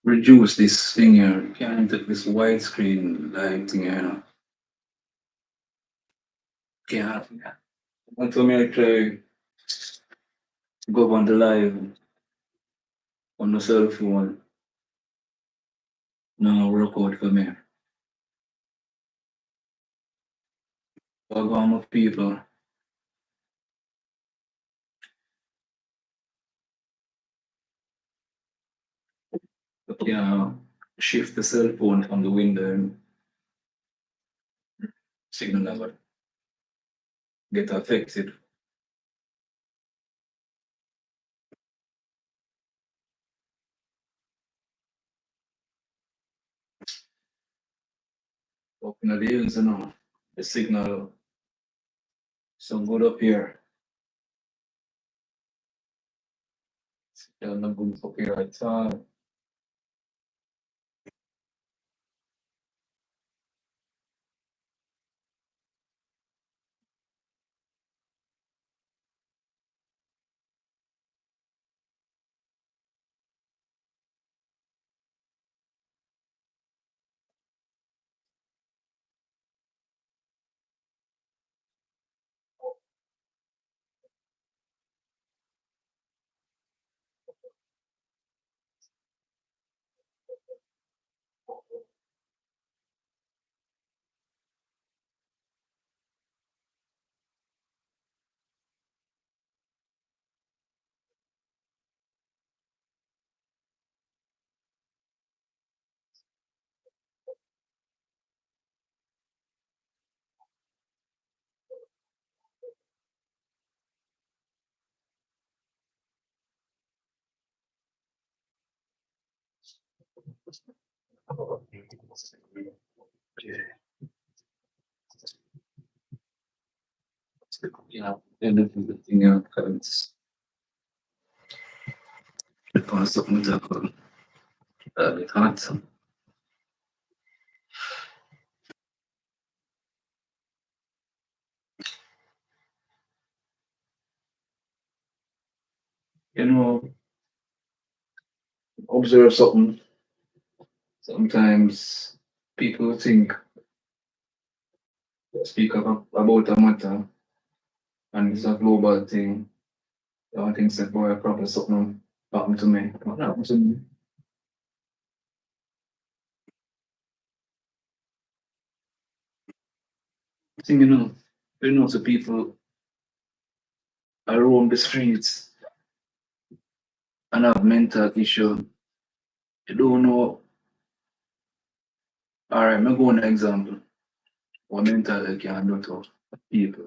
reduce this thing here. You can't take this widescreen live thing here. Can't. Until me I try go on the live on the cell phone. No work out for me. I go on with people. But yeah, shift the cell phone from the window and signal level get affected. Up in the hills, you know, the signal so good up here. Signal not good up here at all. Yeah, and this is the thing out because the past of Mutako, it hurts. You know, observe something. Sometimes people think speak about a matter and it's a global thing. I think that boy probably something happened to me. What happened to me? I think you know, so people are roam the streets and have mental issue. You don't know. All right, I'm going to example. What mental health can do to people.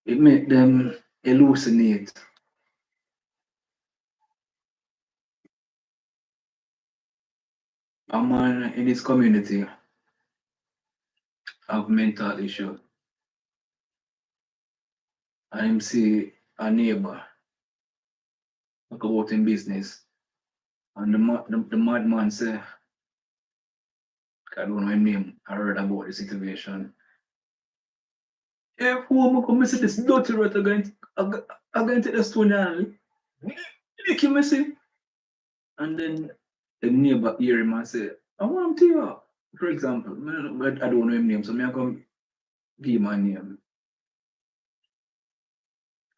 It make them hallucinate. A man in his community have mental issue and him see a neighbor talk about him business and the madman say, I don't know his name, I heard about the situation. If woman come and say this dirty rat I'm going to take the stone and lick him, I say. And then the neighbor hear him and say, I want to you. For example, but I don't know his name, so I come give my name.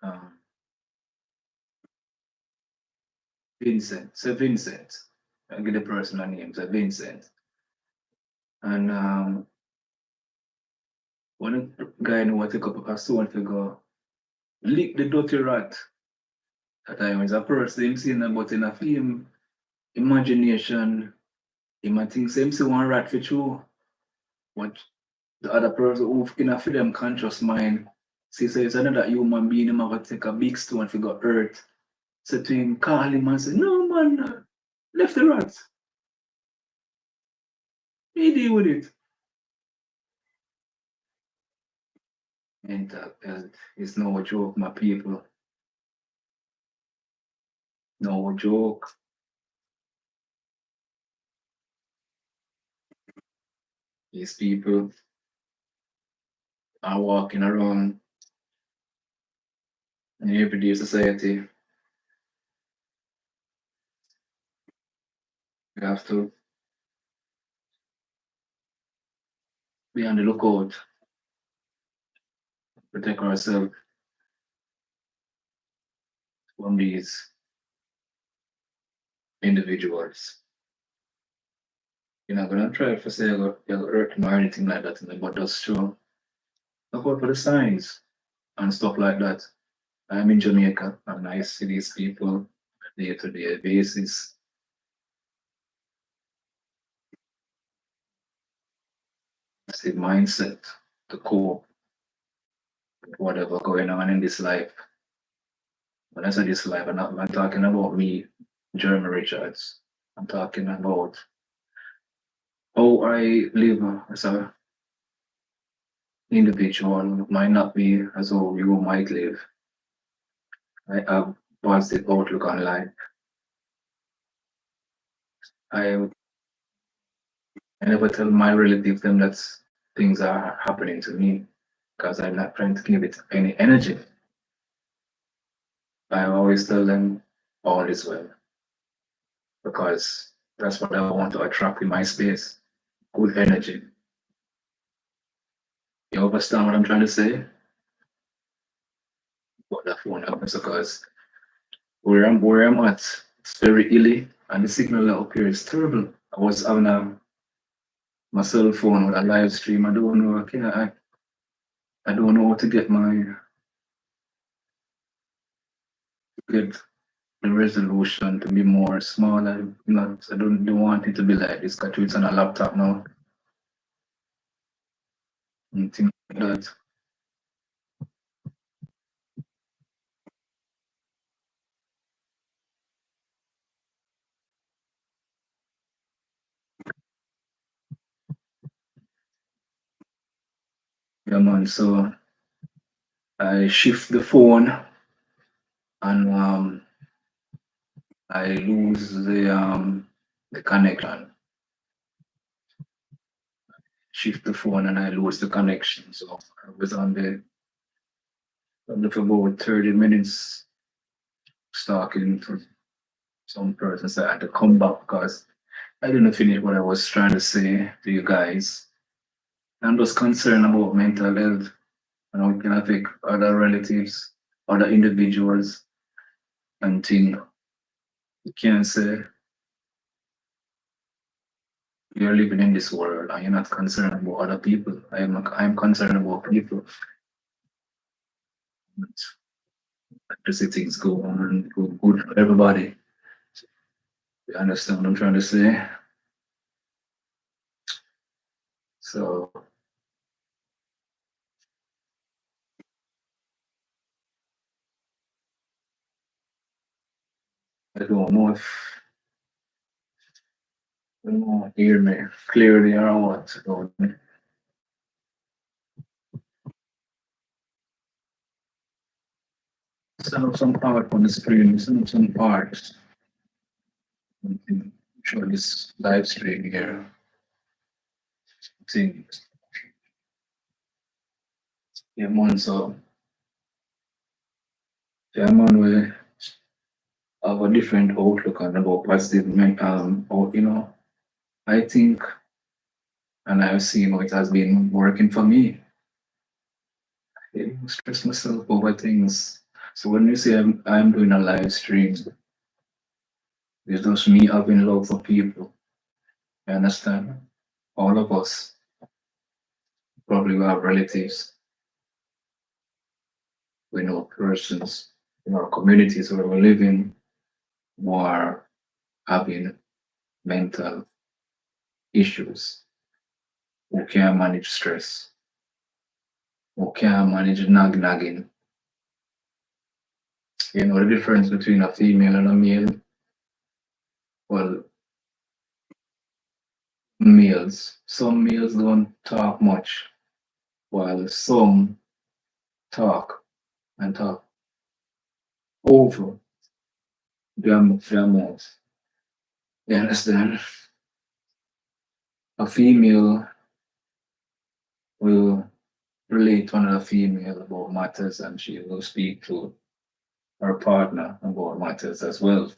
Um, Vincent. Say Vincent. I get the personal name, say Vincent. And one guy know what take up a stone to go lick the dirty rat. That time is a person him seeing about in a film, imagination, he might think same see one rat for true. What the other person who in a them conscious mind see say it's another human being him have to take a big stone for go hurt. So to him call him and say, no man, left the rat. He deal with it. And it's no joke, my people. No joke. These people are walking around in everyday society We have to be on the lookout, protect ourselves from these individuals. You're not gonna try to say you're hurting or anything like that, but just show look out for the signs and stuff like that. I'm in Jamaica and I see these people on a day-to-day basis. It's the mindset to cope with whatever going on in this life. When I say this life, I'm not talking about me, Jeremy Richards. I'm talking about how I live as a individual might not be as how you might live. I have positive outlook on life. I I never tell my relatives them that things are happening to me because I'm not trying to give it any energy. I always tell them all is well because that's what I want to attract in my space. Good energy. You understand what I'm trying to say? But that won't happen because where I'm at, it's very illy and the signal up here is terrible. I was having my cell phone with a live stream. I don't know. I don't know how to get get the resolution to be more smaller. I don't want it to be like this because it's on a laptop now and things like that. Yeah, man. So I shift the phone and I lose the connection. Shift the phone and I lose the connection. So I was on for about 30 minutes talking to some person. So I had to come back because I didn't finish what I was trying to say to you guys. I'm just concerned about mental health and how it can affect other relatives, other individuals, and things. You can't say you're living in this world and you're not concerned about other people. I'm concerned about people. To see things go on and go good for everybody. You understand what I'm trying to say? So I don't know if you don't hear me clearly or what. Don't send up some art on the screen, send up some art. Show this live stream here. See, yeah, man, so yeah, man, we have a different outlook on about positive or I think and I've seen how it has been working for me. I don't stress myself over things. So when you say I'm doing a live stream, it's just me having love for people. You understand? All of us probably will have relatives, we know persons in our communities where we're living who are having mental issues, who can't manage stress, who can't manage nagging. You know the difference between a female and a male? Well, some males don't talk much, while some talk and talk over their mouths. You understand? A female will relate to another female about matters and she will speak to her partner about matters as well.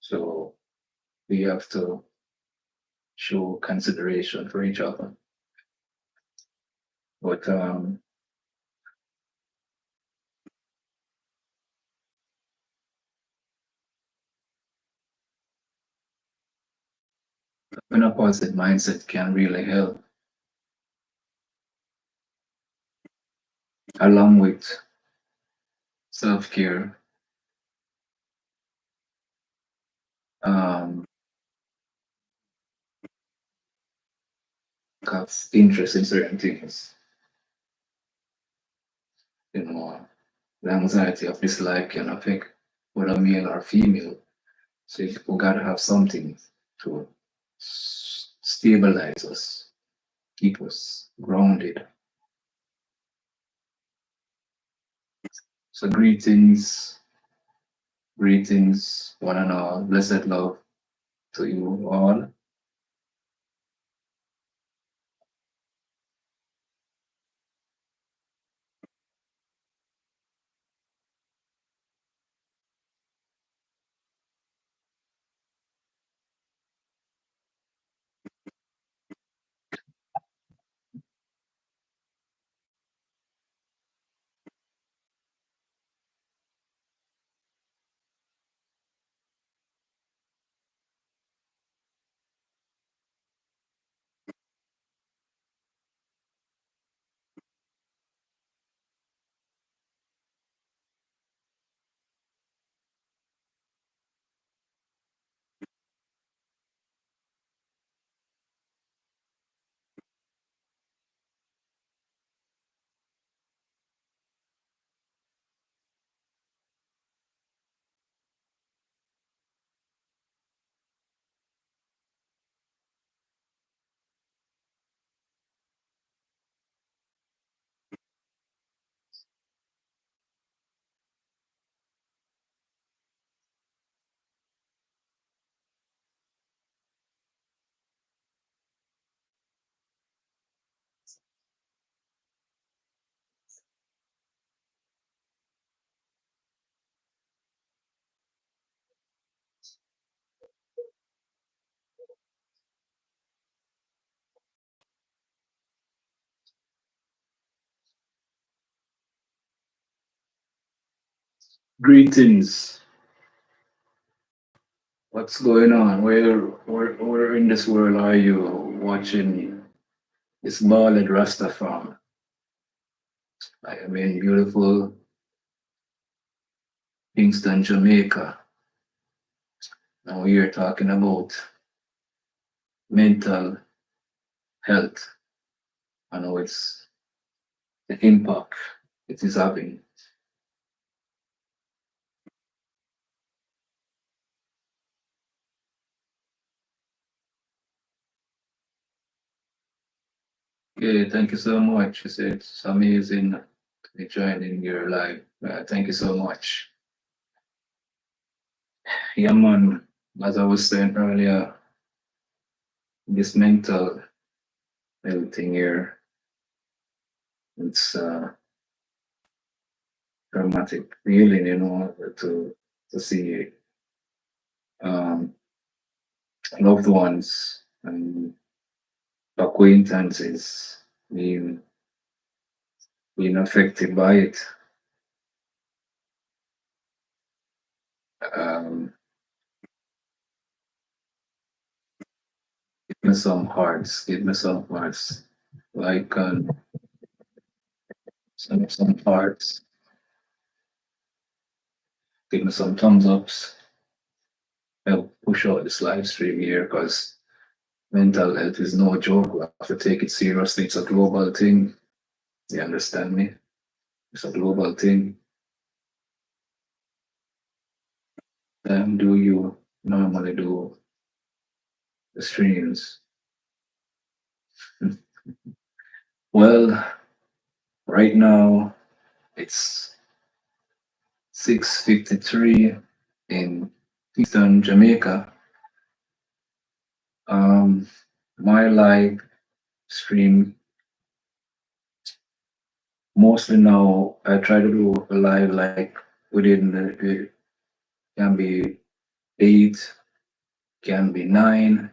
So we have to show consideration for each other. But when a positive mindset can really help, along with self-care, um, have interest in certain things. You know, the anxiety of this life can affect whether male or female. So we gotta have something to stabilize us, keep us grounded. So greetings, one and all, blessed love to you all. Greetings. What's going on? Where in this world are you watching this ballad Rasta farm? I am in beautiful Kingston, Jamaica. And we are talking about mental health and how it's the impact it is having. Okay, thank you so much. It's amazing to be joining your live. Thank you so much. Yeah, man, as I was saying earlier, this mental health thing here, it's dramatic feeling, to see um, loved ones and acquaintances being being affected by it. Um, give me some hearts, give me some hearts, like some hearts, give me some thumbs ups, help push out this live stream here because mental health is no joke. We have to take it seriously. It's a global thing. You understand me? It's a global thing. Do you normally do the streams? Well, right now it's 6:53 in Kingston, Jamaica. Um, my live stream mostly now I try to do a live like within the can be 8, can be 9.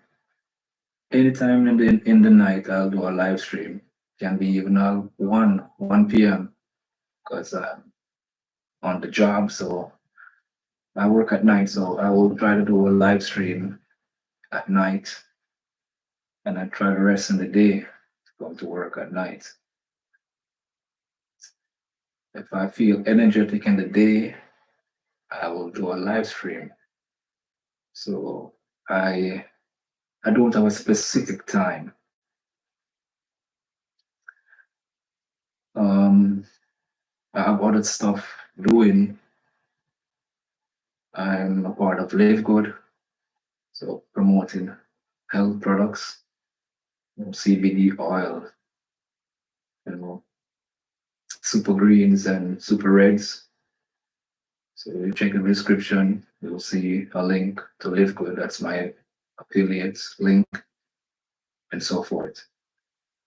Anytime in the night, I'll do a live stream. Can be even 1 p.m. because I'm on the job. So I work at night. So I will try to do a live stream at night, and I try to rest in the day to come to work at night. If I feel energetic in the day, I will do a live stream. So I I don't have a specific time. Um, I have other stuff doing. I'm a part of LiveGood, so promoting health products, CBD oil, you know, super greens and super reds. So you check the description, you'll see a link to LiveGood. That's my affiliate link and so forth.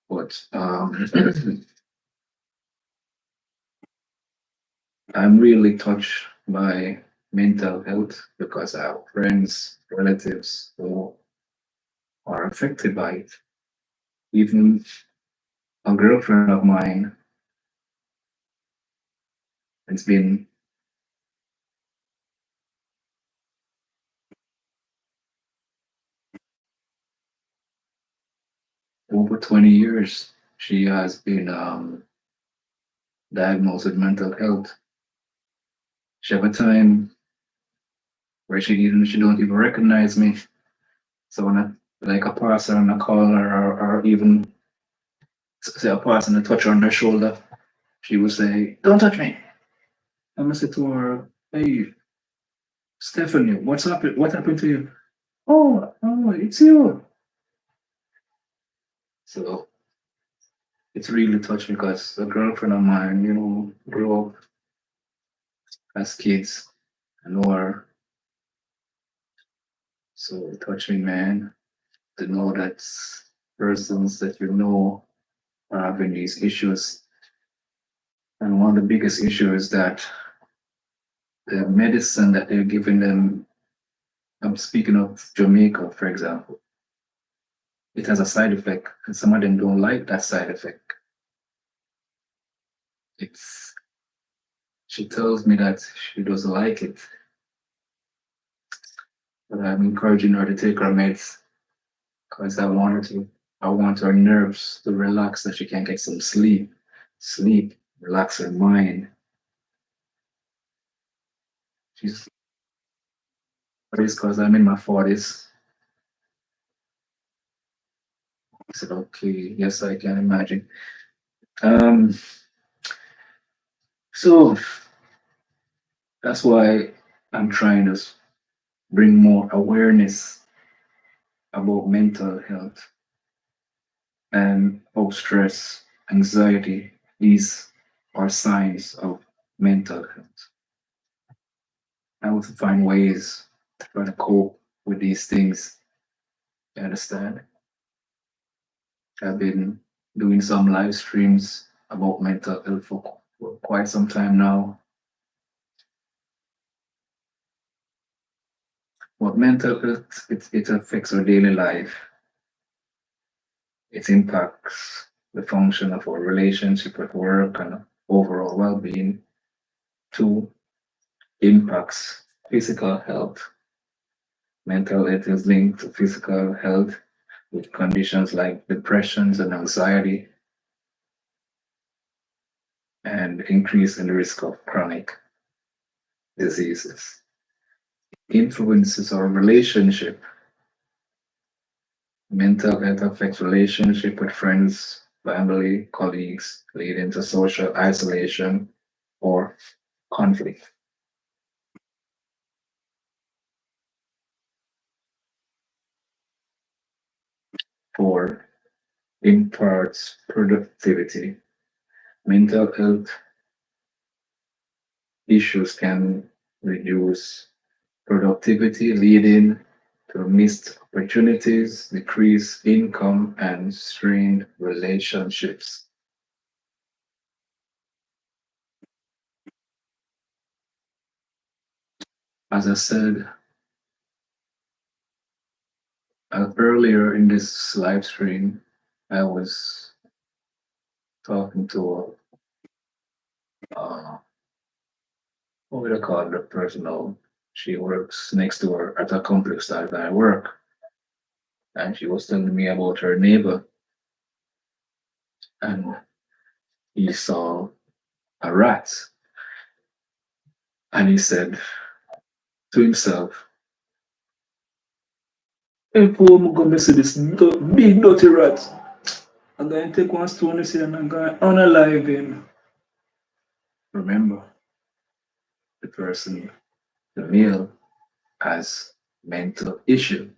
But I'm really touched by mental health because I have friends, relatives who are affected by it. Even a girlfriend of mine, it's been over 20 years. She has been diagnosed with mental health. She have a time where she don't even recognize me. So when I like a pass her on a call or even say a pass and a touch her on her shoulder, she would say, "Don't touch me." I'm gonna say to her, "Hey, Stephanie, what's up? What happened to you?" Oh, it's you. So it's really touched because a girlfriend of mine, grew up as kids. I know her. So it touched me, man, to know that persons that you know are having these issues. And one of the biggest issues is that the medicine that they're giving them, I'm speaking of Jamaica, for example, it has a side effect, and some of them don't like that side effect. It's She tells me that she doesn't like it, but I'm encouraging her to take her meds because I want her nerves to relax so she can get some sleep, relax her mind. She's because I'm in my 40s. I said, okay, yes, I can imagine. Um, so that's why I'm trying to bring more awareness about mental health and how stress, anxiety, these are signs of mental health. I want to find ways to try to cope with these things. You understand? I've been doing some live streams about mental health for quite some time now. But mental health, it affects our daily life. It impacts the function of our relationship at work and overall well-being. Two, impacts physical health. Mental health is linked to physical health with conditions like depressions and anxiety and increase in the risk of chronic diseases. Influences our relationship. Mental health affects relationship with friends, family, colleagues, leading to social isolation or conflict. Four, imparts productivity. Mental health issues can reduce productivity, leading to missed opportunities, decreased income, and strained relationships. As I said, Earlier in this live stream, I was talking to what would I call the person? She works next door at a complex that I work, and she was telling me about her neighbor, and he saw a rat, and he said to himself, "If I'm gonna see this big dirty rat, I'm gonna take one stone and I'm gonna unalive him." Remember, the person, the male, has mental issue.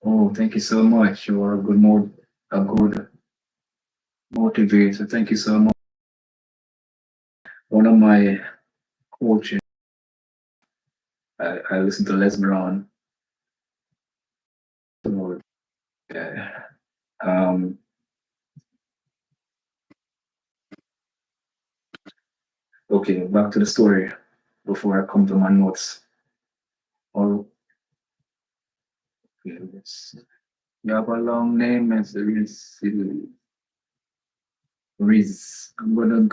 Oh, thank you so much. You are a good motivator. Thank you so much. One of my coaches, I listen to Les Brown. So, yeah. Um, okay, back to the story before I come to my notes. Oh, okay, you have a long name, it's Riz. I'm gonna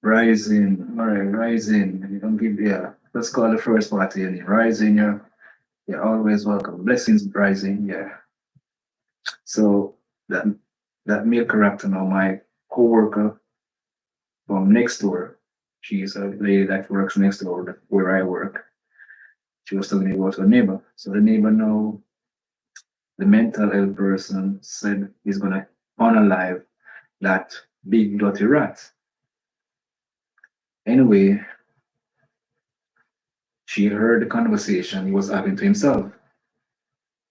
Rising. All right, Rising. You don't give, yeah. Let's call the first party in. Rising, you're always welcome. Blessings, Rising, yeah. So that that male character now, my co-worker from next door, she's a lady that works next door where I work. She was telling me about her neighbor. So the neighbor now, the mental health person said he's gonna unalive that big dirty rat. Anyway, she heard the conversation he was having to himself.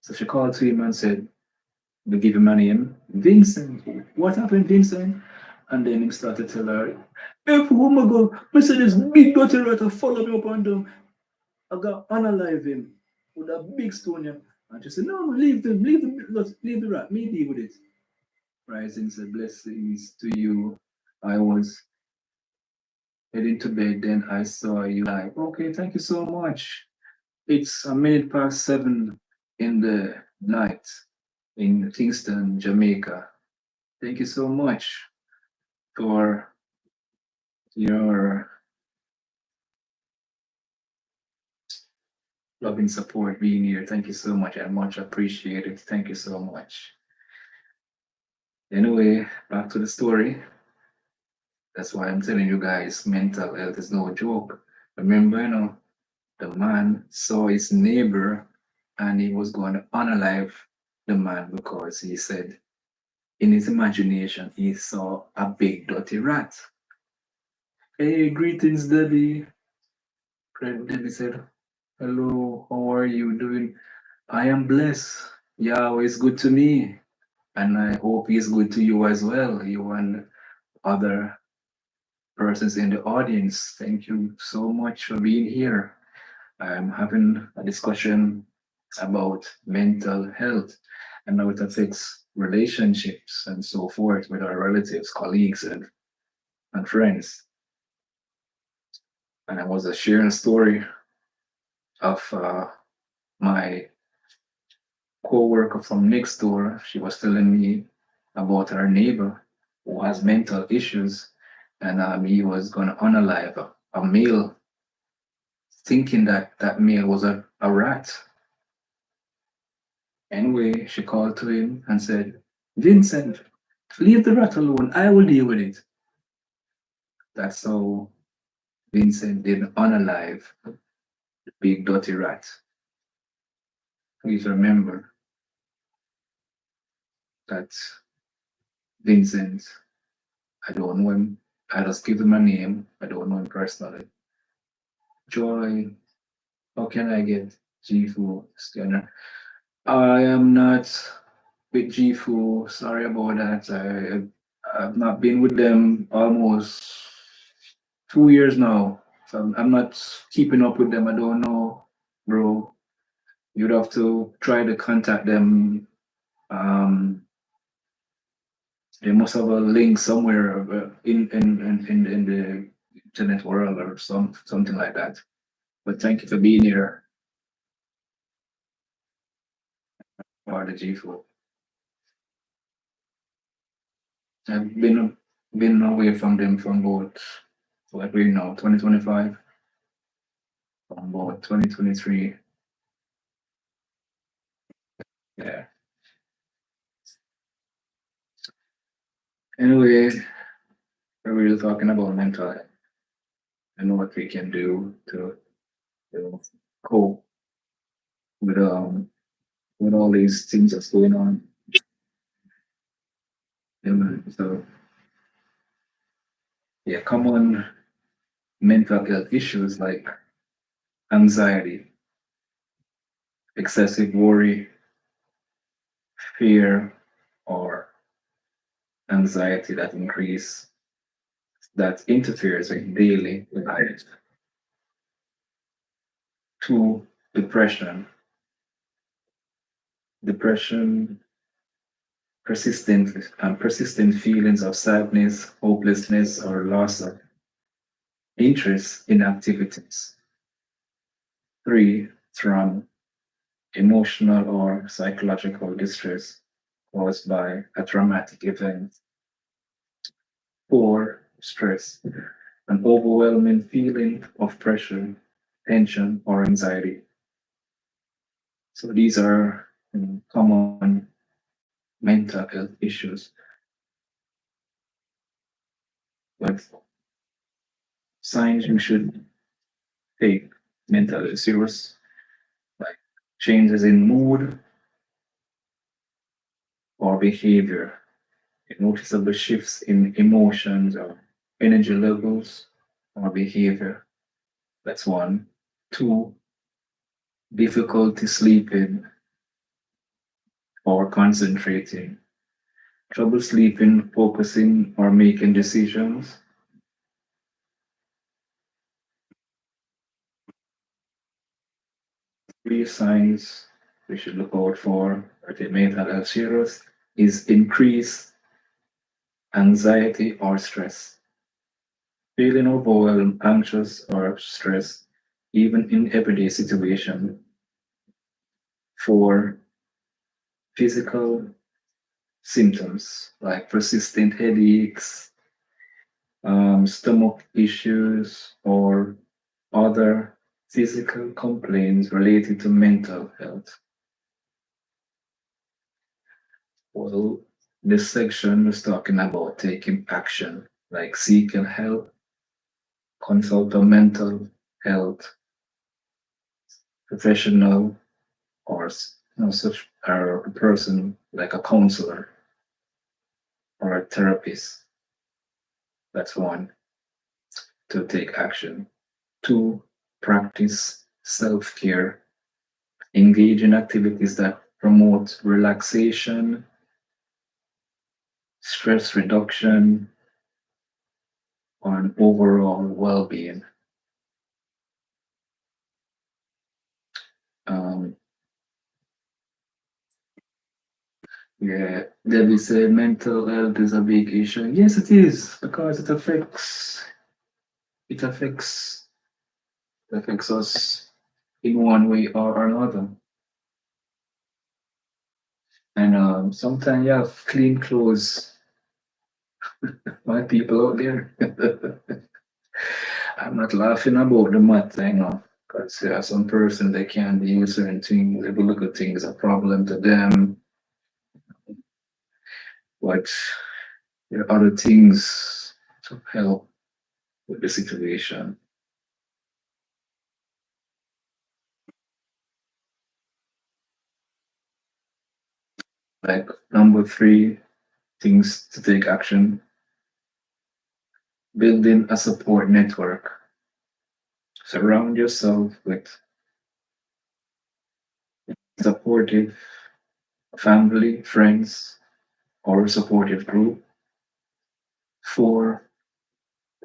So she called to him and said, "We give him a name, Vincent. What happened, Vincent?" And then he started to tell her, "If woman go, I said this big dirty rat to follow me up and down. I got unalive him with a big stone here." And she said, "No, leave the rat, me deal with it." Rising said, "Blessings to you. I was heading to bed, then I saw you live." Okay, thank you so much. It's a minute past 7 in the night in Kingston, Jamaica. Thank you so much for your loving support being here. Thank you so much. I much appreciate it. Thank you so much. Anyway, back to the story. That's why I'm telling you guys, mental health is no joke. Remember, the man saw his neighbor and he was going to unalive the man because he said in his imagination he saw a big dirty rat. Hey, greetings, Debbie. Debbie said, "Hello, how are you doing?" "I am blessed. Yahweh is good to me. And I hope he's good to you as well, you and other persons in the audience. Thank you so much for being here. I'm having a discussion about mental health and how it affects relationships and so forth with our relatives, colleagues, and friends. And I was sharing a story of my co-worker from next door. She was telling me about her neighbor who has mental issues, and he was going to unalive a male, thinking that that male was a rat. Anyway, she called to him and said, "Vincent, leave the rat alone. I will deal with it." That's how Vincent did unalive the big dirty rat. Please remember that Vincent, I don't know him. I just give him a name. I don't know him personally. Joy, how can I get G4 scanner? I am not with G4. Sorry about that. I've not been with them almost 2 years now. So I'm not keeping up with them. I don't know, bro. You'd have to try to contact them. They must have a link somewhere in the internet world or something like that. But thank you for being here. or the G4. I've been away from them from about what we know, 2025, from about 2023. Yeah. Anyway, we're really talking about mental health and what we can do to, you know, cope with with all these things that's going on. So yeah, common mental health issues like anxiety, excessive worry, fear, or anxiety that interferes with daily life. Two, depression. Depression, persistent feelings of sadness, hopelessness, or loss of interest in activities. Three, trauma, emotional or psychological distress caused by a traumatic event. Four, stress, an overwhelming feeling of pressure, tension, or anxiety. So these are common mental health issues. But signs you should take mental health serious, like changes in mood or behavior, noticeable shifts in emotions or energy levels or behavior. That's one. Two, difficulty sleeping or concentrating, trouble sleeping, focusing, or making decisions. Three signs we should look out for that it mental health serious is increased anxiety or stress, feeling overwhelmed, anxious, or stressed, even in everyday situation. Four, physical symptoms like persistent headaches, stomach issues, or other physical complaints related to mental health. Well, this section is talking about taking action, like seeking help, consult a mental health professional, or such a person like a counselor or a therapist. That's one, to take action. Two, practice self care, engage in activities that promote relaxation, stress reduction, and overall well being. Um, yeah, Debbie said mental health is a big issue. Yes, it is because it affects us in one way or another. And sometimes you have clean clothes, my people out there. I'm not laughing about the math, I know, because there are some person they can't deal with certain things. They will look at things a problem to them, but there are other things to help with the situation. Like number three, things to take action, building a support network. Surround yourself with supportive family, friends, or supportive group. Four,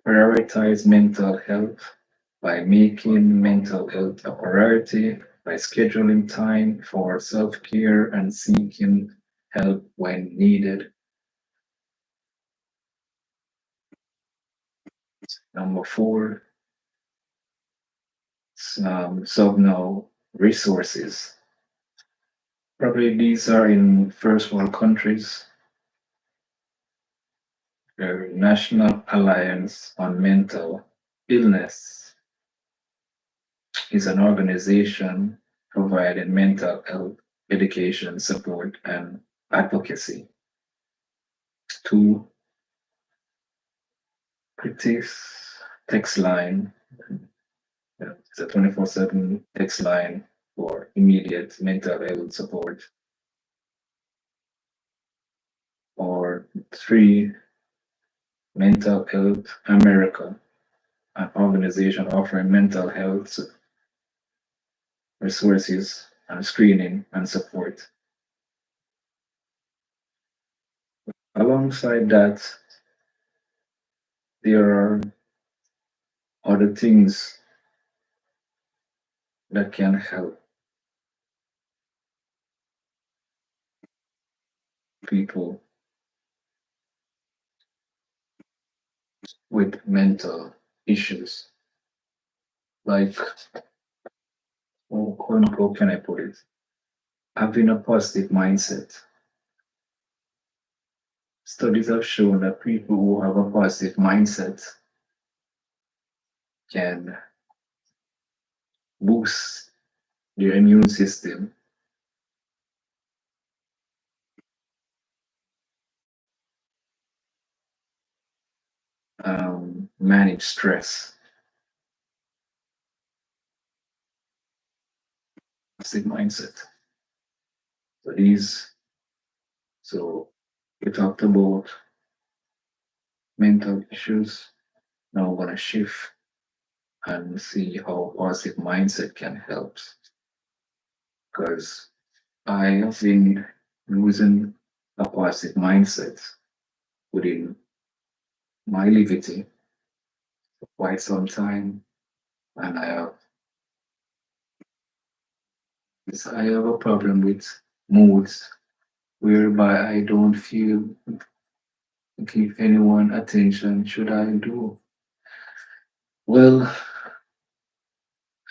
prioritize mental health by making mental health a priority, by scheduling time for self care and seeking help when needed. Number four, some now resources. Probably these are in first world countries. The National Alliance on Mental Illness is an organization providing mental health education, support, and advocacy to critics text line. It's a 24/7 text line for immediate mental health support. Or three, Mental Health America, an organization offering mental health resources and screening and support. Alongside that, there are other things that can help people with mental issues. Like, how can I put it? Having a positive mindset. Studies have shown that people who have a positive mindset can boost their immune system, manage stress. Positive mindset. So so we talked about mental issues. Now we're gonna shift and see how positive mindset can help. Because I have been using a positive mindset within my living for quite some time, and I have a problem with moods whereby I don't feel give anyone attention. Should I do? Well,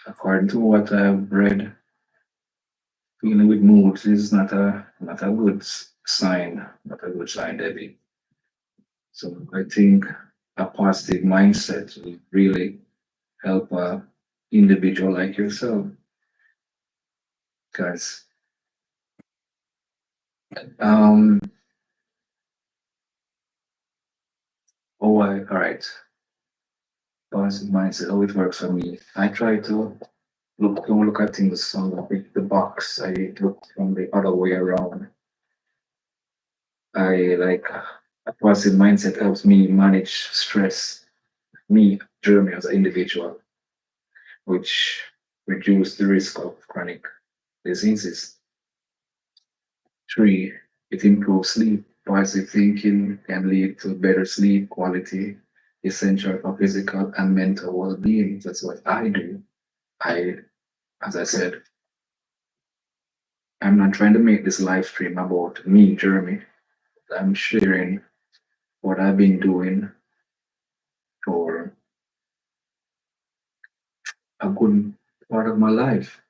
according to what I've read, feeling with moods is not a good sign, not a good sign, Debbie. So I think a positive mindset will really help a individual like yourself, because um all right, positive mindset, how it works for me. I try to don't look at things from the box. I look from the other way around. I like a positive mindset helps me manage stress, me, Jeremy, as an individual, which reduce the risk of chronic diseases. Three, it improves sleep. Positive thinking can lead to better sleep quality, essential for physical and mental well-being. That's what I do. I, as I said, I'm not trying to make this live stream about me, Jeremy. I'm sharing what I've been doing for a good part of my life.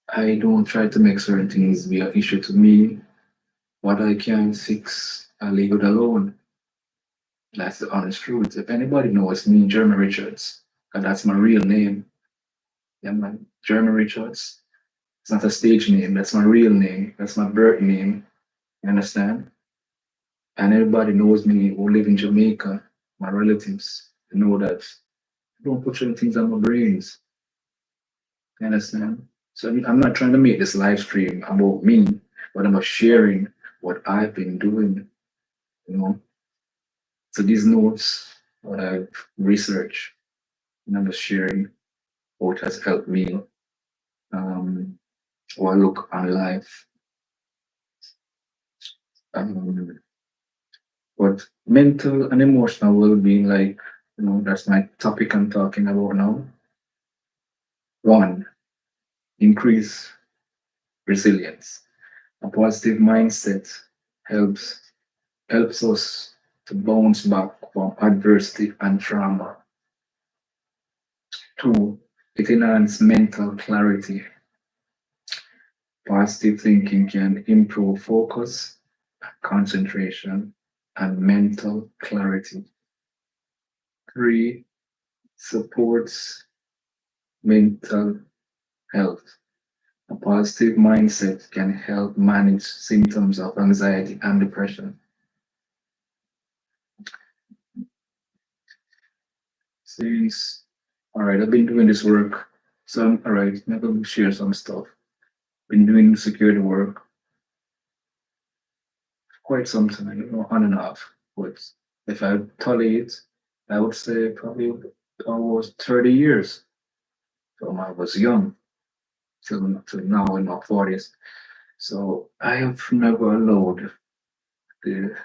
I don't try to make certain things be an issue to me. What I can fix, I leave it alone. That's the honest truth. If anybody knows me, Jeremy Richards, and that's my real name. Yeah, man, Jeremy Richards. It's not a stage name. That's my real name. That's my birth name. You understand? And everybody knows me who live in Jamaica. My relatives know that. I don't put certain things on my brains. You understand? So I'm not trying to make this live stream about me, but I'm sharing what I've been doing, you know. So these notes, what I've researched, and I'm just sharing what has helped me or look on life. But mental and emotional well-being, like, that's my topic I'm talking about now. One, increase resilience. A positive mindset helps helps us to bounce back from adversity and trauma. Two, it enhances mental clarity. Positive thinking can improve focus, concentration, and mental clarity. 3, supports mental health. A positive mindset can help manage symptoms of anxiety and depression. Since, all right, I've been doing this work. So, all right, I'm going to share some stuff. Been doing security work quite some time, on and off. But if I tally it, I would say probably almost 30 years from I was young till now in my 40s. So I have never allowed the,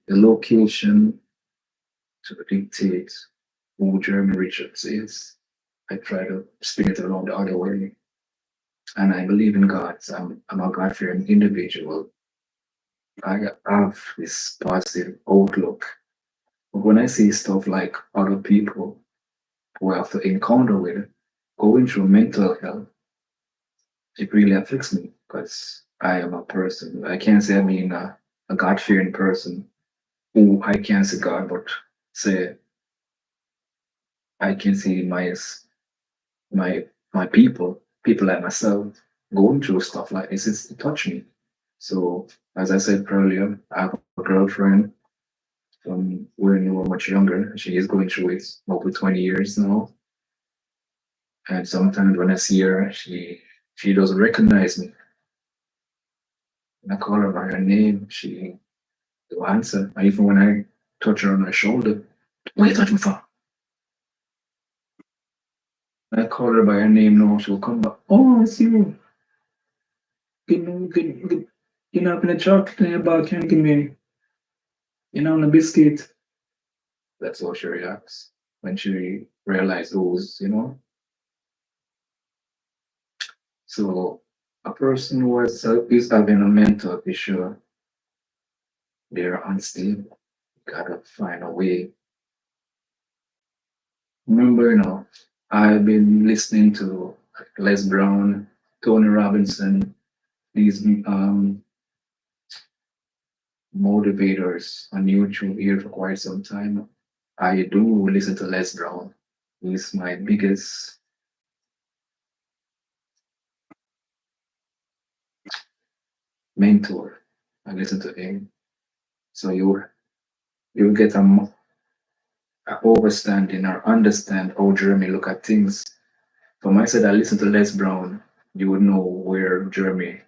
the location to dictate who Jeremy Richards is. I try to spin it around the other way. And I believe in God. So I'm a God fearing individual. I have this positive outlook. But when I see stuff like other people who I have to encounter with going through mental health, it really affects me because I am a person. I can't say I'm a God fearing person who I can't see God, but say I can see my my people like myself going through stuff like this. It touched me. So as I said earlier, I have a girlfriend from when we were much younger. She is going through it over 20 years now. And sometimes when I see her, she doesn't recognize me. When I call her by her name, she will answer. And even when I touch her on her shoulder, what are you touching me for? I call her by her name now, she'll come back. Oh, it's you. Get up in the chocolate in your bag, can you give me, a biscuit? That's how she reacts when she realizes those. So a person who is having a mental issue, they're unstable. You gotta find a way. Remember, I've been listening to Les Brown, Tony Robinson, these motivators on YouTube here for quite some time. I do listen to Les Brown. He's my biggest mentor. I listen to him. So you get a overstanding or understand how Jeremy look at things. From my side, I listen to Les Brown. You would know where Jeremy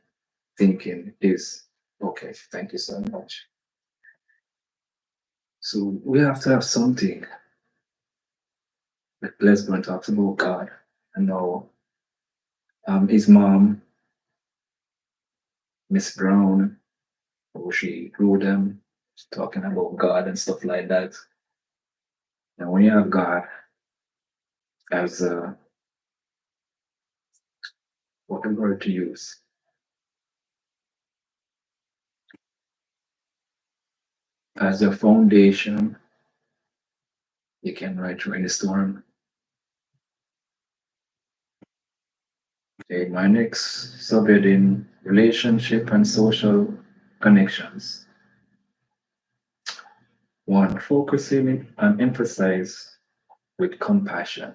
thinking is. Okay, thank you so much. So we have to have something that Les Brown talks about God. I know his mom, Miss Brown, who she grew them, talking about God and stuff like that. And when you have God as what word to use, as the foundation, you can ride through any storm. Okay, my next subheading: relationship and social connections. 1, focusing and emphasize with compassion.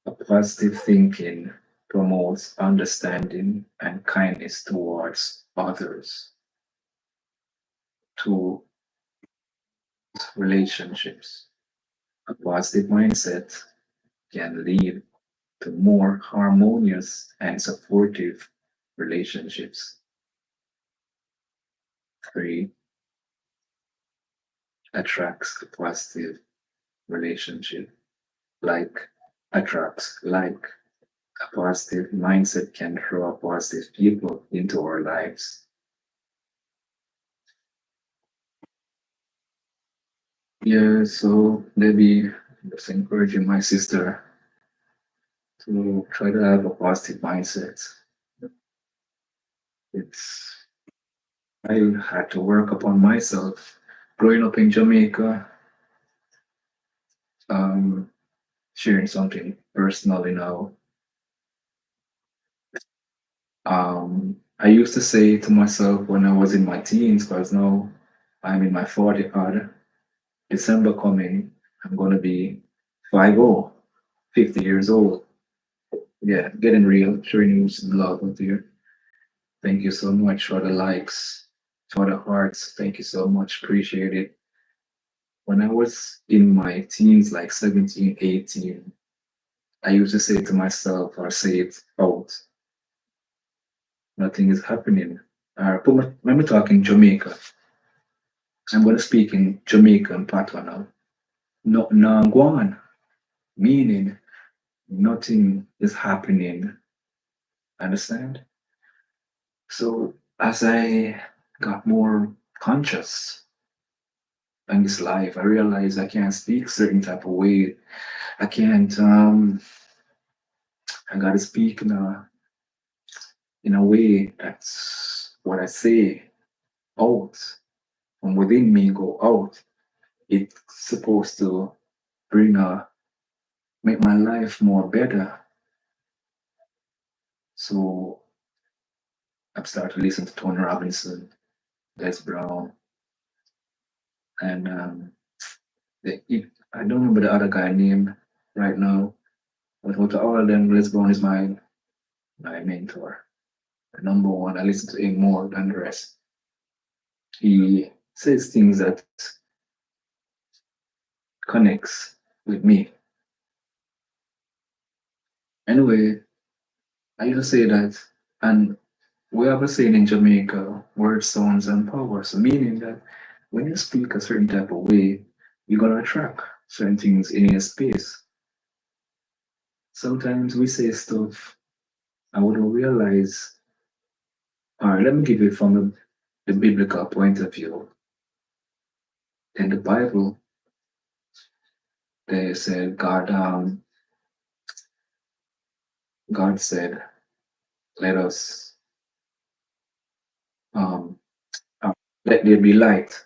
A positive thinking promotes understanding and kindness towards others. 2, relationships. A positive mindset can lead to more harmonious and supportive relationships. 3, attracts a positive relationship. Attracts like. A positive mindset can draw positive people into our lives. Yeah, so maybe just encouraging my sister to try to have a positive mindset. It's I had to work upon myself. Growing up in Jamaica, um, sharing something personally now. I used to say to myself when I was in my teens, because now I'm in my 40 odd, December coming, I'm gonna be 50, 50 years old. Yeah, getting real, showing you some love out there. Thank you so much for the likes, for the hearts. Thank you so much. Appreciate it. When I was in my teens, like 17, 18, I used to say to myself or say it out, nothing is happening. When we talk in Jamaica, I'm going to speak in Jamaican patois now. No, no, go on, meaning nothing is happening. Understand? So as I got more conscious in this life, I realized I can't speak certain type of way. I can't. I gotta speak in a way that's what I say out from within me go out. It's supposed to bring make my life more better. So I've started to listen to Tony Robinson, Les Brown, and I don't remember the other guy name right now, but out of all of them, Les Brown is my mentor, the number one. I listen to him more than the rest. He says things that connects with me. Anyway, I used to say that, and we have a saying in Jamaica, words, sounds, and power. So meaning that when you speak a certain type of way, you're gonna attract certain things in your space. Sometimes we say stuff and we don't realize. All right, let me give it from the biblical point of view. In the Bible, they said God said, "Let us um, uh, let there be light."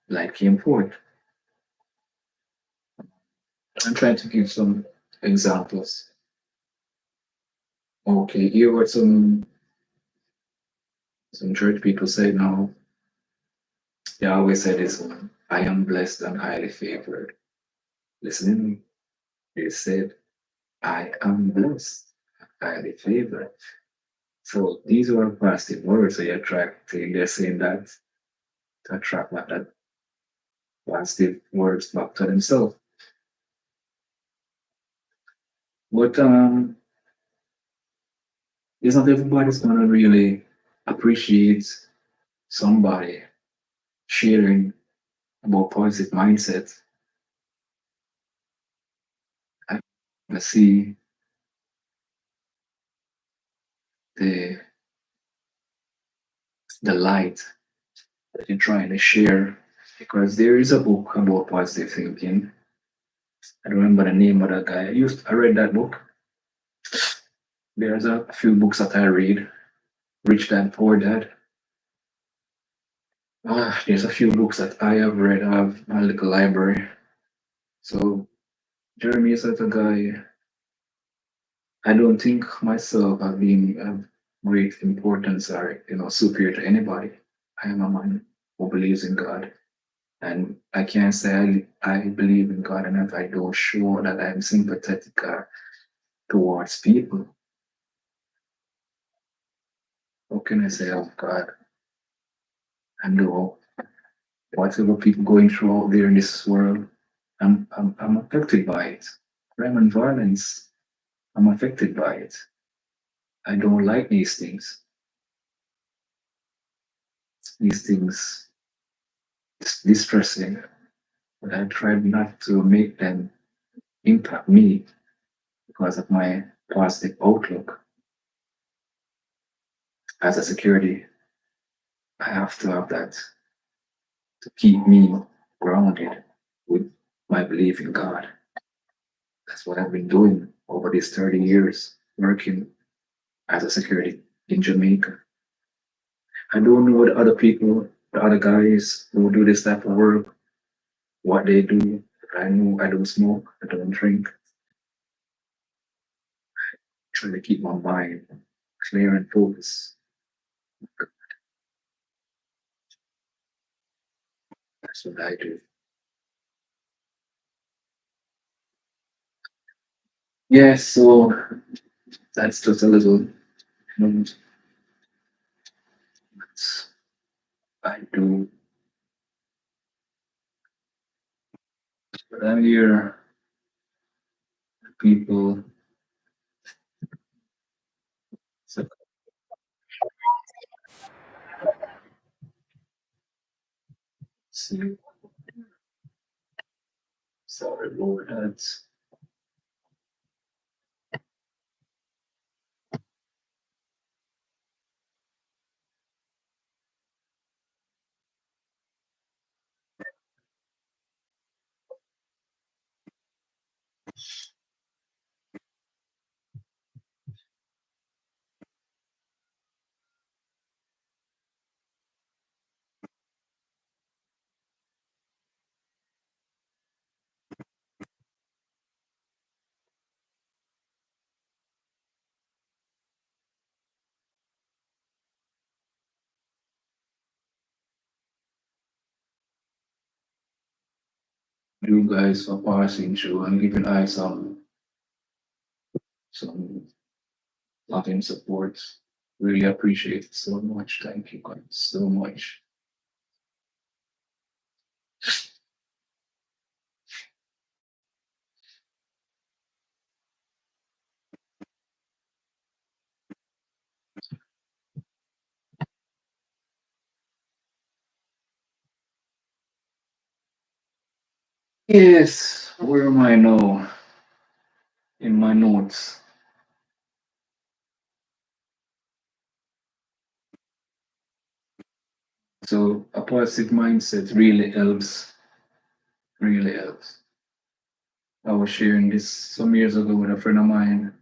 Light came forth. I'm trying to give some examples. Okay, here what some church people say now. They always say this one: "I am blessed and highly favored." Listening, they said, "I am blessed, and highly favored." So these were positive words. So you attract. They're saying that to attract that positive words back to themselves. But it's not everybody's gonna really appreciate somebody sharing about positive mindset. I see the the light that you're trying to share because there is a book about positive thinking. I don't remember the name of that guy. I read that book. There's a few books that I read. Rich Dad Poor Dad. There's a few books that I have read. I have my little library. So Jeremy is such a guy. I don't think myself as being of great importance or superior to anybody. I am a man who believes in God. And I can't say I believe in God and if I don't show that I'm sympathetic towards people. How can I say of God and know whatever people going through out there in this world? I'm affected by it. Crime and violence, I'm affected by it. I don't like these things. These things it's distressing, but I try not to make them impact me because of my positive outlook. As a security, I have to have that to keep me grounded with my belief in God. That's what I've been doing over these 30 years, working as a security in Jamaica. I don't know what other people, the other guys who do this type of work, what they do. I know I don't smoke, I don't drink. I try to keep my mind clear and focus. That's what I do. Yeah, so that's just a little what I do. But I'm here, people. So, see, sorry, Lord, that's you guys for passing through and giving us some loving support. Really appreciate it so much. Thank you guys so much. Yes, where am I now? In my notes. So a positive mindset really helps. Really helps. I was sharing this some years ago with a friend of mine.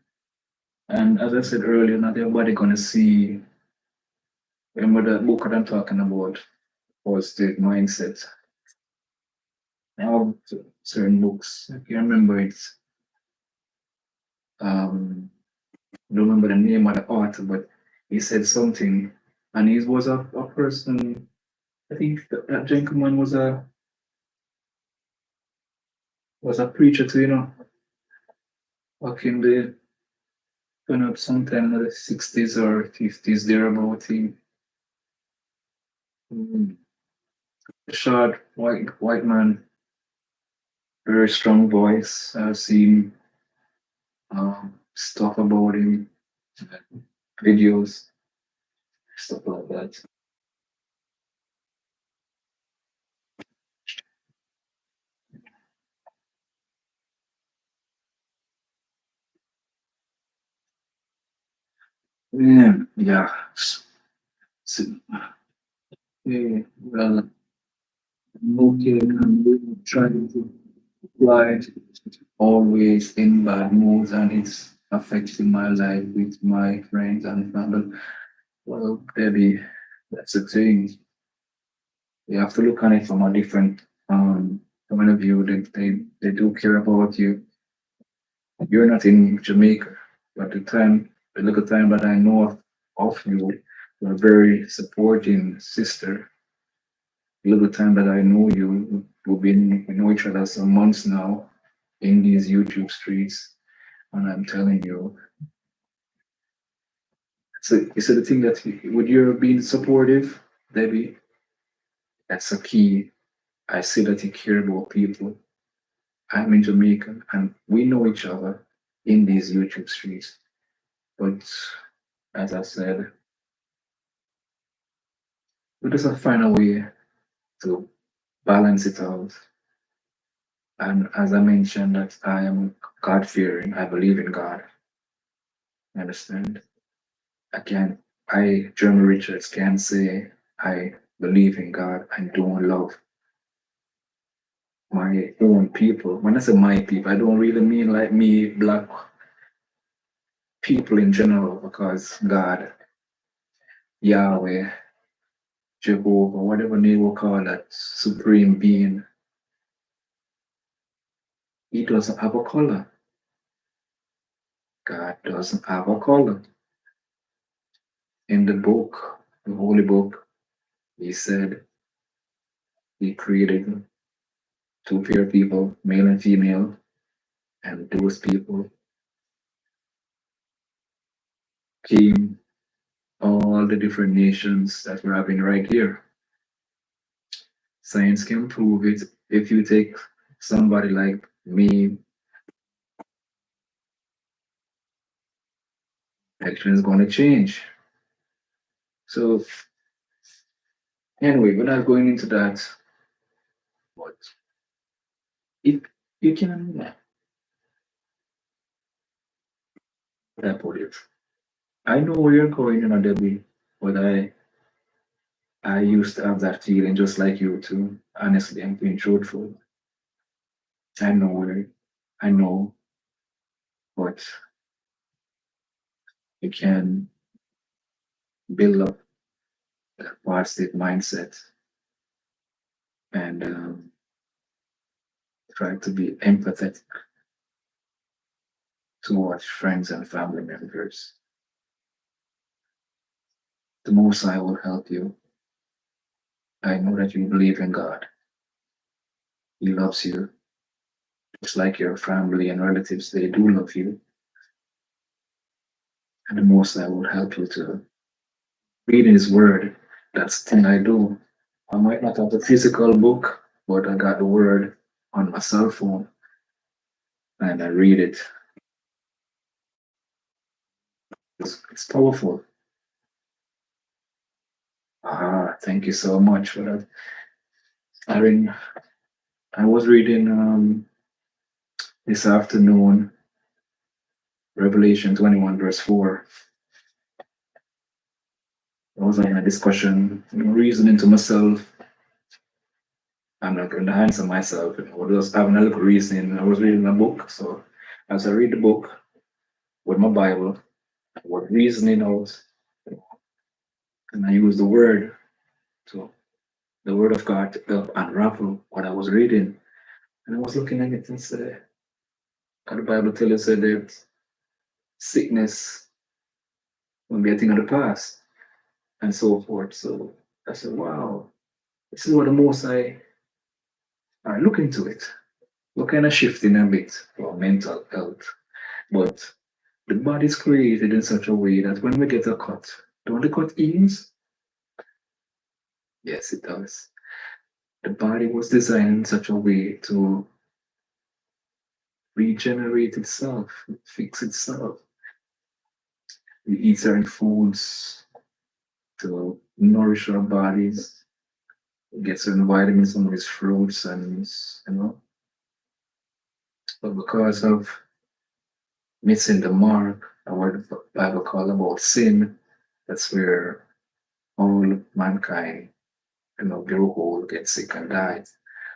And as I said earlier, not everybody gonna see. Remember that book that I'm talking about, positive mindset. I have certain books. I can remember it. I don't remember the name of the author, but he said something, and he was a person. I think that gentleman was a preacher too, back in the sometime in the 60s or 50s thereabout. Mm, short white man, very strong voice. I've seen stuff about him, videos, stuff like that. Yeah, yeah. So, yeah, well, okay, I'm trying to apply always in bad moods, and it's affecting my life with my friends and family. Well, baby, that's the thing. You have to look at it from a different point of view. They do care about you. You're not in Jamaica, but the little time that I know of you, you're a very supporting sister. The little time that I know you, we know each other some months now in these YouTube streets, and I'm telling you, so it's the thing that when you're being supportive, Debbie, that's a key. I see that you care about people. I'm in Jamaica and we know each other in these YouTube streets. But as I said, we just have to find a way to balance it out. And as I mentioned, that I am God fearing, I believe in God. Understand? Again, Jeremy Richards, can say I believe in God and don't love my own people. When I say my people, I don't really mean like me, black people in general, because God, Yahweh, Jehovah, whatever name we call that supreme being, he doesn't have a color. God doesn't have a color. in the book, the holy book, he said he created two pair of people, male and female, and those people came all the different nations that we're having right here. Science can prove it. If you take somebody like me, action is going to change. So anyway, we're not going into that, but it you can put it. I know where you're going, Debbie, but I used to have that feeling just like you too. Honestly, I'm being truthful. I know where I know, but you can build up that positive mindset and try to be empathetic towards friends and family members. The Most High will help you. I know that you believe in God. He loves you. Just like your family and relatives, they do love you. And the Most High will help you to read His Word. That's the thing I do. I might not have the physical book, but I got the Word on my cell phone and I read it. It's powerful. Thank you so much for that. I was reading this afternoon Revelation 21, verse 4. I was having a discussion, reasoning to myself. I'm not going to answer myself. I was just having a little reasoning. I was reading a book. So as I read the book with my Bible, I was reasoning out and I use the word to the word of God to unravel what I was reading. And I was looking at it and said, the Bible tells us that sickness will be a thing of the past and so forth. So I said, wow, this is what the Most High are looking to it. We're kind of shifting a bit for mental health. But the body is created in such a way that when we get a cut, don't the cut ease? Yes, it does. The body was designed in such a way to regenerate itself, fix itself. We eat certain foods to nourish our bodies, get certain vitamins from these fruits, and but because of missing the mark, what the Bible calls about sin, that's where all mankind, grow old, get sick, and die.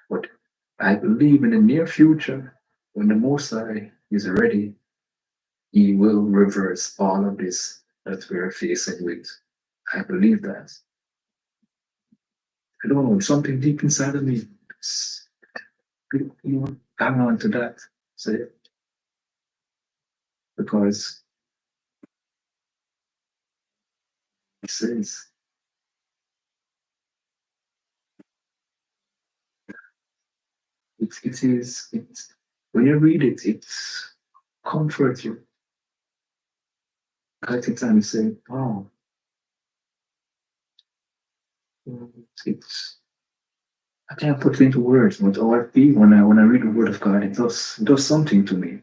But I believe in the near future, when the Most High is ready, He will reverse all of this that we're facing with. I believe that. I don't know, something deep inside of me, hang on to that. Say, because it says, it's when you read it, it's comfort you. I think time you say, oh, it's I can't put it into words, but how I feel when I read the word of God, it does something to me.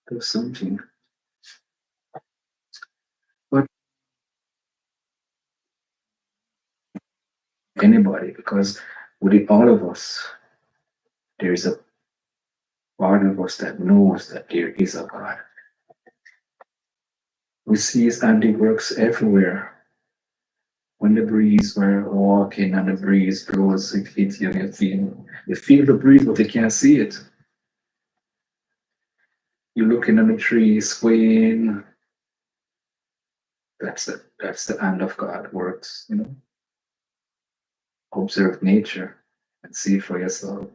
It does something. But anybody, because within all of us, there is a part of us that knows that there is a God. We see His handiworks everywhere. When the breeze were walking and the breeze blows, it hits you, you feel the breeze, but you can't see it. You're looking at the tree swaying. That's the hand of God works, Observe nature and see for yourself.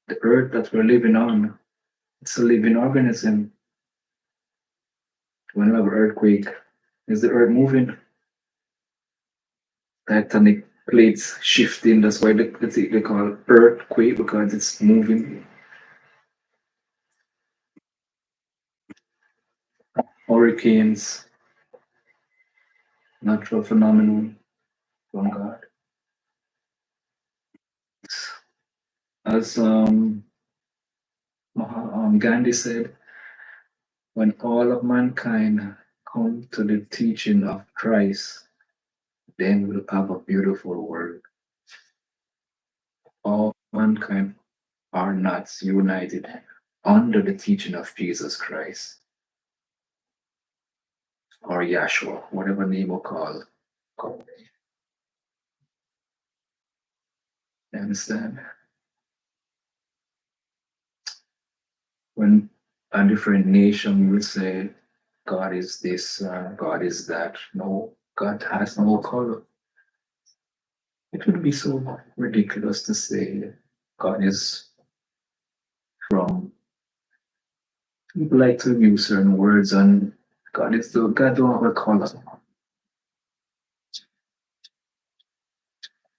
The earth that we're living on, it's a living organism. When we have an earthquake, Is the earth moving? Tectonic plates shifting. That's why they call earthquake because it's moving. Hurricanes, natural phenomenon from God. As Gandhi said, when all of mankind come to the teaching of Christ, then we'll have a beautiful world. All mankind are not united under the teaching of Jesus Christ or Yahshua, whatever name we call. You understand? When a different nation will say, God is this, God is that. No, God has no color. It would be so ridiculous to say God is from. People like to use certain words, and God don't have a color.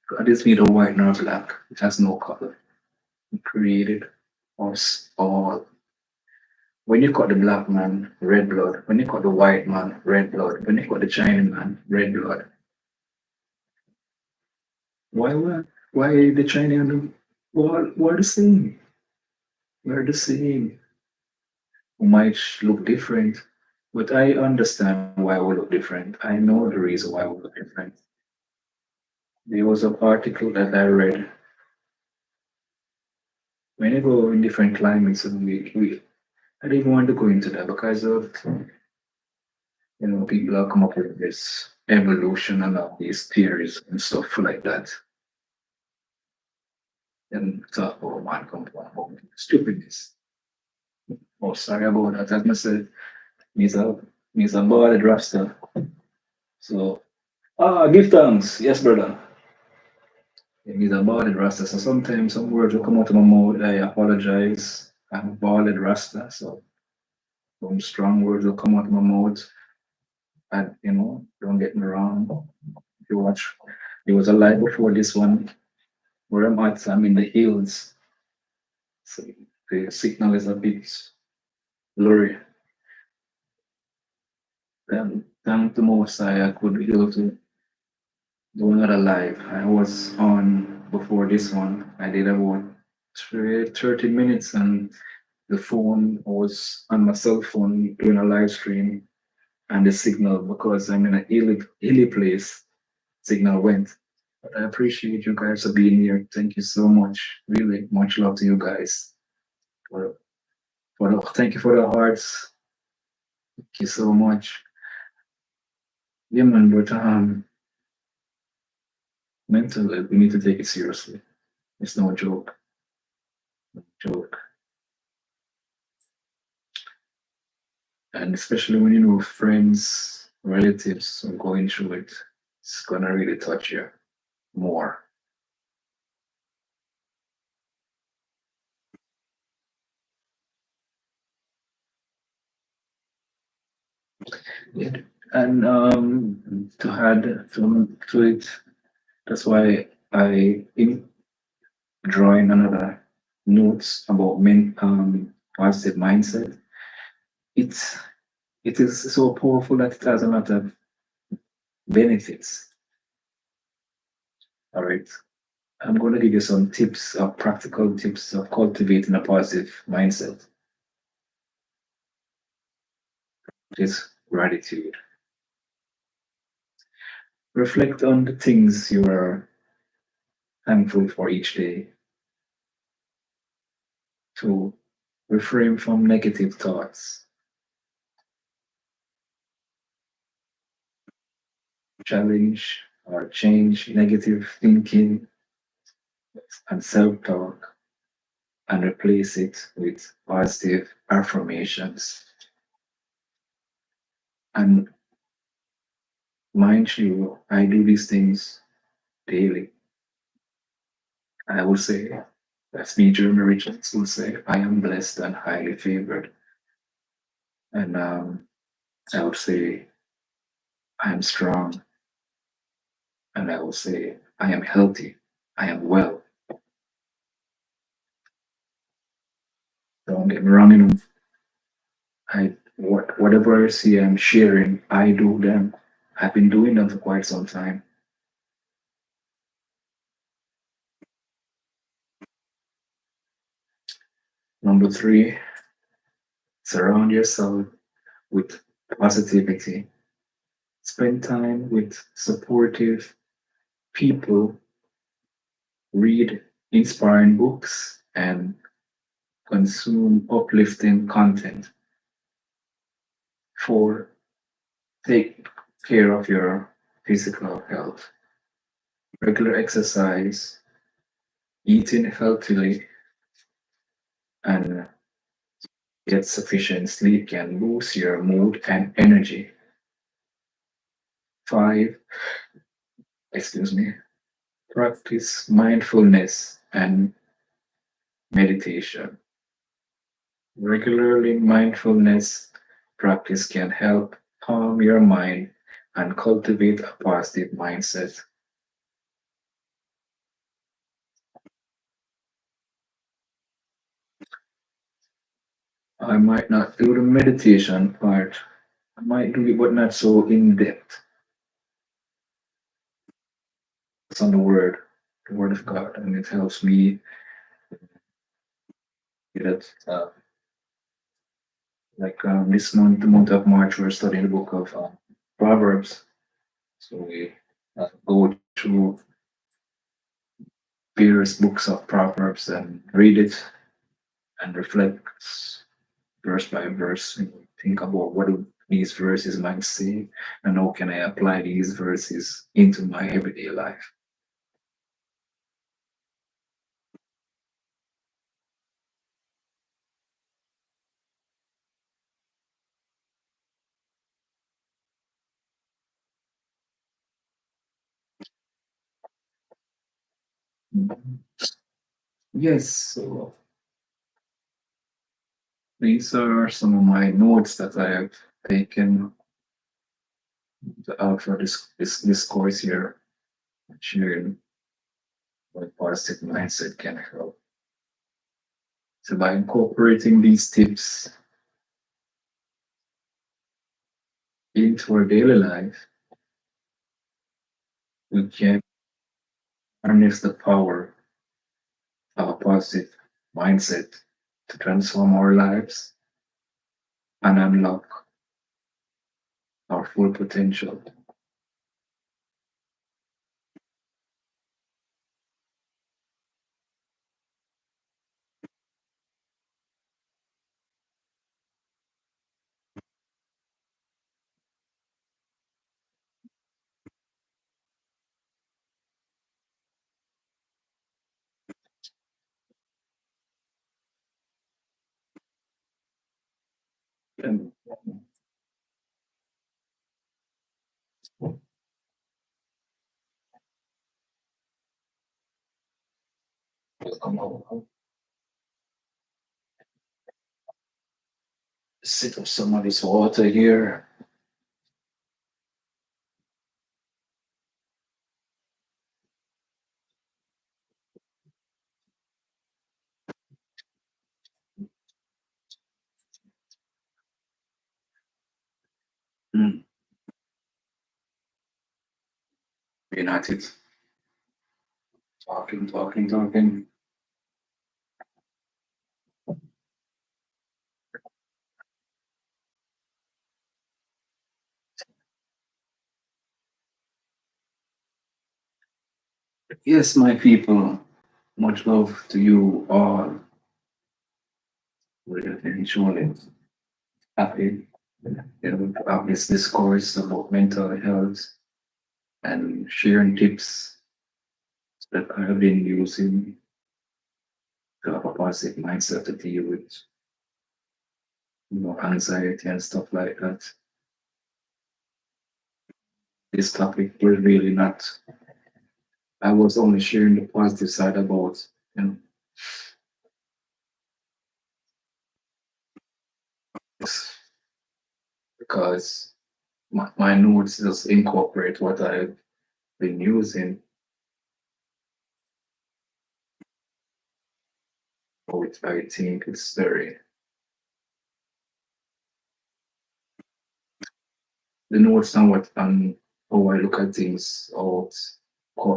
God is neither white nor black. It has no color. He created us all. When you got the black man, red blood. When you got the white man, red blood. When you got the Chinese man, red blood. Why the Chinese and the we're the same. We're the same. We might look different, but I understand why we look different. I know the reason why we look different. There was an article that I read. When you go in different climates, and I didn't want to go into that because of people have come up with this evolution and all these theories and stuff like that. And talk about man compound stupidness. Oh, sorry about that. As I said, me's a bald rasta. So give thanks. Yes, brother. He's a bald rasta. So sometimes some words will come out of my mouth. I apologize. I'm a bald rasta. So some strong words will come out of my mouth. And don't get me wrong. If you watch, there was a live before this one where I'm at. I'm in the hills. So the signal is a bit blurry. Then thank the most I could be able to do another live. I was on before this one. I did about 30 minutes, and the phone was on my cell phone doing a live stream, and the signal, because I'm in a hilly place, signal went. But I appreciate you guys for being here. Thank you so much. Really, much love to you guys. Thank you for the hearts. Thank you so much. Yeah, man, but mental health, we need to take it seriously. It's no joke. No joke. And especially when you know friends, relatives are going through it, it's gonna really touch you more. Yeah. And to add to it, that's why I in drawing another notes about positive mindset. It's it is so powerful that it has a lot of benefits. All right. I'm going to give you some tips, practical tips of cultivating a positive mindset. Is gratitude. Reflect on the things you are thankful for each day. To refrain from negative thoughts. Challenge or change negative thinking and self talk and replace it with positive affirmations. And mind you, I do these things daily. I will say, that's me, Jeremy Richards, will say, I am blessed and highly favored. And I would say, I am strong, and I will say, I am healthy, I am well. Don't get me wrong, whatever I see I'm sharing, I do them. I've been doing them for quite some time. Number three, surround yourself with positivity. Spend time with supportive people, read inspiring books, and consume uplifting content. Four, take care of your physical health. Regular exercise, eating healthily, and get sufficient sleep can boost your mood and energy. Five, excuse me, practice mindfulness and meditation. Regularly mindfulness practice can help calm your mind and cultivate a positive mindset. I might not do the meditation part. I might do it, but not so in depth. It's on the word of God, and it helps me that this month, the month of March, we're studying the book of Proverbs. So we go through various books of Proverbs and read it and reflect verse by verse and think about what do these verses might say and how can I apply these verses into my everyday life. Yes, so these are some of my notes that I have taken out for this course here, sharing what positive mindset can help. So by incorporating these tips into our daily life, we can harness the power of a positive mindset to transform our lives and unlock our full potential. And come on, sip of some of this water here. Mm, being at it, talking, talking, talking. Yes, my people, much love to you all. Really, truly happy to have this discourse about mental health and sharing tips that I have been using to have a positive mindset to deal with anxiety and stuff like that. This topic was really not, I was only sharing the positive side about, you know, this because my notes just incorporate what I've been using. I think it's very the notes and what and how I look at things or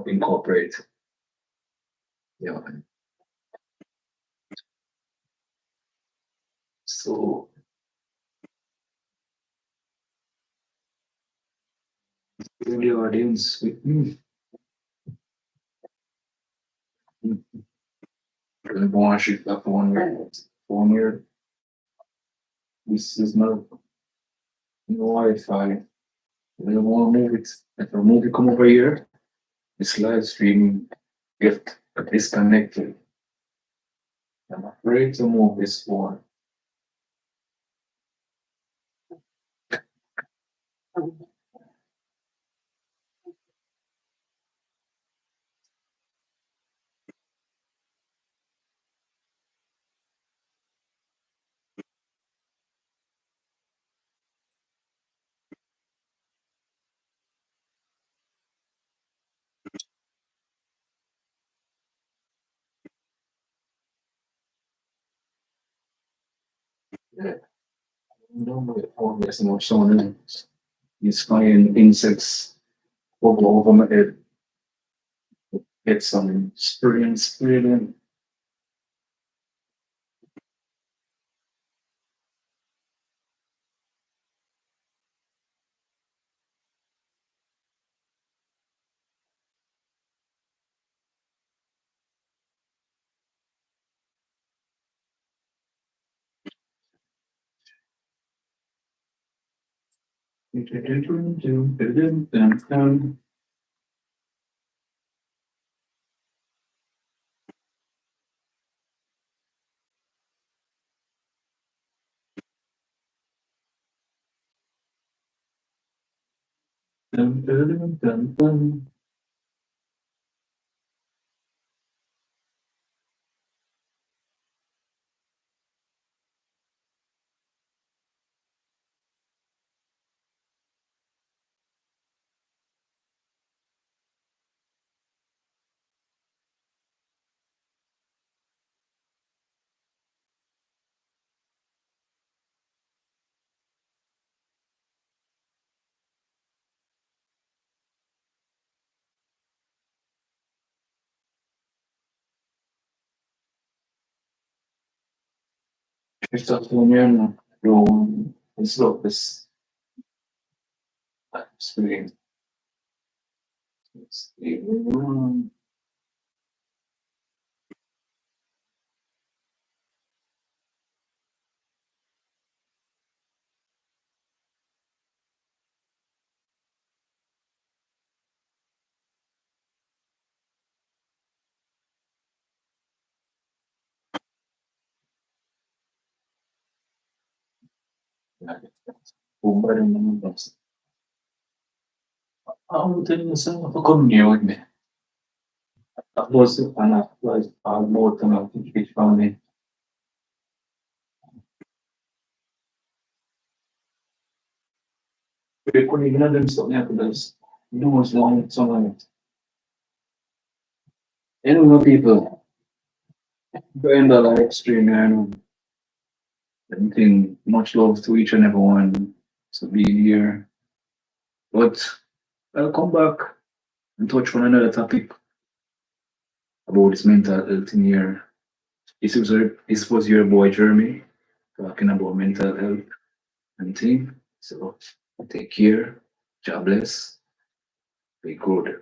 incorporate. Yeah. So the audience with me. I want to shoot that one year. This is not no Wi-Fi. We want to move it. If a movie come over here, this live stream get disconnected. I'm afraid to move this one. Yeah. Normally, always more someone is flying insects over my head. Get some spraying. Esta reunión lo es lo que es screen. Tenho como né? Você está na morta na principalmente. Porque quando ele não só né das duas long são and we know people join the live stream and everything much love to each and everyone to be here. But I'll come back and touch on another topic about this mental health in here. This was your boy Jeremy talking about mental health and thing. So take care. God bless. Be good.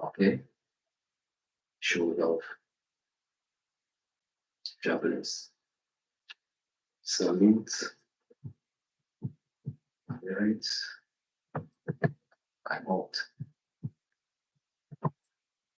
Okay. Show love. God bless. Salute. All right. I'm out.